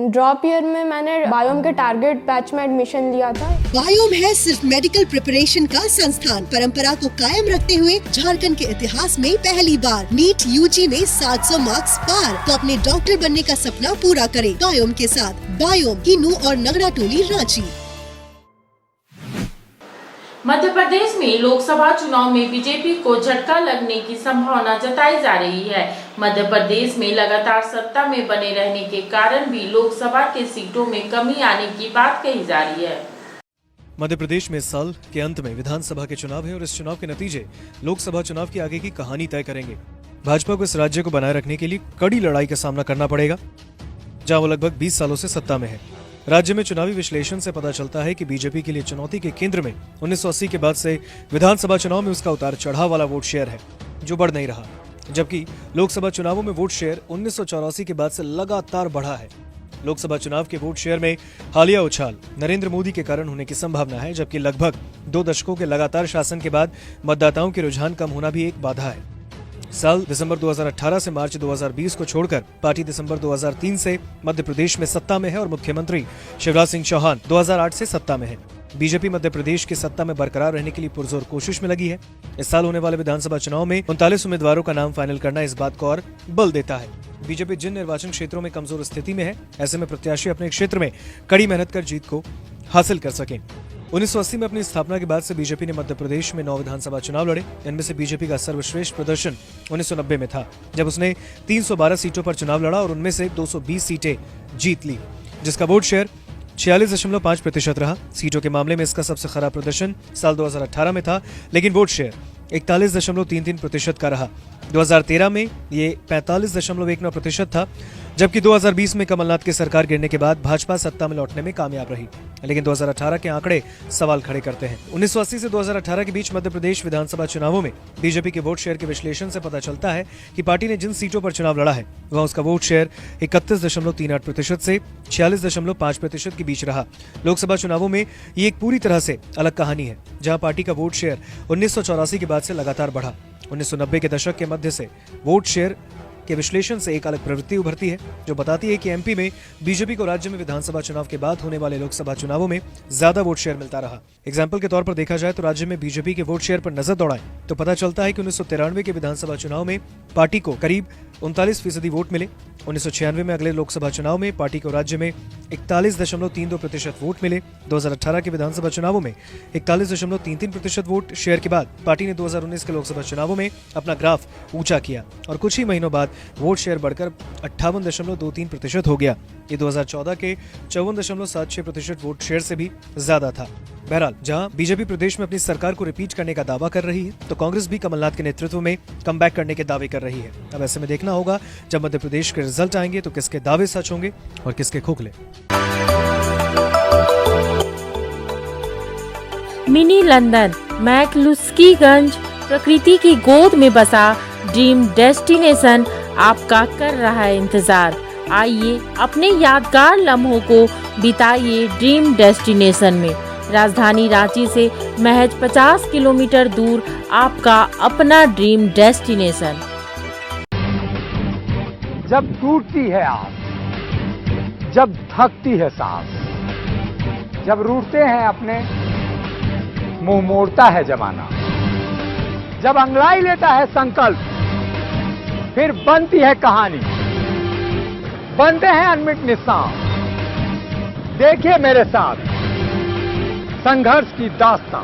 Drop year में मैंने biome के टारगेट बैच में एडमिशन लिया था। बायोम है सिर्फ मेडिकल प्रिपरेशन का संस्थान। परंपरा को कायम रखते हुए झारखंड के इतिहास में पहली बार नीट यूजी में 700 मार्क्स पार। तो अपने डॉक्टर बनने का सपना पूरा करें बायोम के साथ। बायोम किन्नू और नगरा टोली, रांची। मध्य प्रदेश में लोकसभा चुनाव में बीजेपी को झटका लगने की संभावना जताई जा रही है। मध्य प्रदेश में लगातार सत्ता में बने रहने के कारण भी लोकसभा के सीटों में कमी आने की बात कही जा रही है। मध्य प्रदेश में इस साल के अंत में विधानसभा के चुनाव है और इस चुनाव के नतीजे लोकसभा चुनाव की आगे की कहानी तय करेंगे। भाजपा को इस राज्य को बनाए रखने के लिए कड़ी लड़ाई का सामना करना पड़ेगा, जहां वो लगभग 20 सालों से सत्ता में है। राज्य में चुनावी विश्लेषण से पता चलता है कि बीजेपी के लिए चुनौती के केंद्र में 1980 के बाद से विधानसभा चुनाव में उसका उतार चढ़ाव वाला वोट शेयर है, जो बढ़ नहीं रहा, जबकि लोकसभा चुनावों में वोट शेयर 1984 के बाद से लगातार बढ़ा है। लोकसभा चुनाव के वोट शेयर में हालिया उछाल नरेंद्र मोदी के कारण होने की संभावना है, जबकि लगभग 2 दशकों के लगातार शासन के बाद मतदाताओं के रुझान कम होना भी एक बाधा है। साल दिसंबर 2018 से मार्च 2020 को छोड़कर पार्टी दिसंबर 2003 से मध्य प्रदेश में सत्ता में है और मुख्यमंत्री शिवराज सिंह चौहान 2008 से सत्ता में है। बीजेपी मध्य प्रदेश की सत्ता में बरकरार रहने के लिए पुरजोर कोशिश में लगी है। इस साल होने वाले विधानसभा चुनाव में 39 उम्मीदवारों का नाम फाइनल करना इस बात को और बल देता है। बीजेपी जिन निर्वाचन क्षेत्रों में कमजोर स्थिति में है, ऐसे में प्रत्याशी अपने क्षेत्र में कड़ी मेहनत कर जीत को हासिल कर सकें। 1980 में अपनी स्थापना के बाद से बीजेपी ने मध्य प्रदेश में 9 विधानसभा चुनाव लड़े। इनमें से बीजेपी का सर्वश्रेष्ठ प्रदर्शन 1990 में था, जब उसने 312 सीटों पर चुनाव लड़ा और उनमें से 220 सीटें जीत ली, जिसका वोट शेयर 46.5% रहा। सीटों के मामले में इसका सबसे खराब प्रदर्शन साल 2018 में था, लेकिन वोट शेयर 41.33% का रहा। 2013 में ये 45.19% था, जबकि 2020 में कमलनाथ की सरकार गिरने के बाद भाजपा सत्ता में लौटने में कामयाब रही। लेकिन 2018 के आंकड़े सवाल खड़े करते हैं। 1980 से 2018 के बीच मध्य प्रदेश विधानसभा चुनावों में बीजेपी के वोट शेयर के विश्लेषण से पता चलता है कि पार्टी ने जिन सीटों पर चुनाव लड़ा है, वहां उसका वोट शेयर 31.38% से 46.5% के बीच रहा। लोकसभा चुनावों में ये एक पूरी तरह से अलग कहानी है, जहां पार्टी का वोट शेयर 1984 के बाद से लगातार बढ़ा। 1990 के दशक के मध्य से वोट शेयर के विश्लेषण से एक अलग प्रवृत्ति उभरती है, जो बताती है कि एमपी में बीजेपी को राज्य में विधानसभा चुनाव के बाद होने वाले लोकसभा चुनावों में ज्यादा वोट शेयर मिलता रहा। एग्जाम्पल के तौर पर देखा जाए तो राज्य में बीजेपी के वोट शेयर पर नजर दौड़ाएं तो पता चलता है कि 1993 के विधानसभा चुनाव में पार्टी को करीब 39% वोट मिले। 1996 में अगले लोकसभा चुनाव में पार्टी को राज्य में 41.32% वोट मिले। 2018 के विधानसभा चुनावों में 41.33% वोट शेयर के बाद पार्टी ने 2019 के लोकसभा चुनावों में अपना ग्राफ ऊंचा किया और कुछ ही महीनों बाद वोट शेयर बढ़कर 58.23% हो गया। ये 2014 के 54.76% वोट शेयर से भी ज्यादा था। बहरहाल, जहां बीजेपी प्रदेश में अपनी सरकार को रिपीट करने का दावा कर रही है, तो कांग्रेस भी कमलनाथ के नेतृत्व में कमबैक करने के दावे कर रही है। अब ऐसे में देखना होगा जब मध्य प्रदेश के रिजल्ट आएंगे तो किसके दावे सच होंगे और किसके खोखले। मिनी लंदन मैक्लुस्कीगंज प्रकृति की गोद में बसा ड्रीम डेस्टिनेशन आपका कर रहा है इंतजार। आइए अपने यादगार लम्हों को बिताइए ड्रीम डेस्टिनेशन में। राजधानी रांची से महज 50 किलोमीटर दूर आपका अपना ड्रीम डेस्टिनेशन। जब टूटती है आस, जब थकती है सांस, जब रूठते हैं अपने, मुंह मोड़ता है जमाना, जब अंगड़ाई लेता है संकल्प, फिर बनती है कहानी, बनते हैं अनमिट निशान। देखिए मेरे साथ संघर्ष की दास्तां।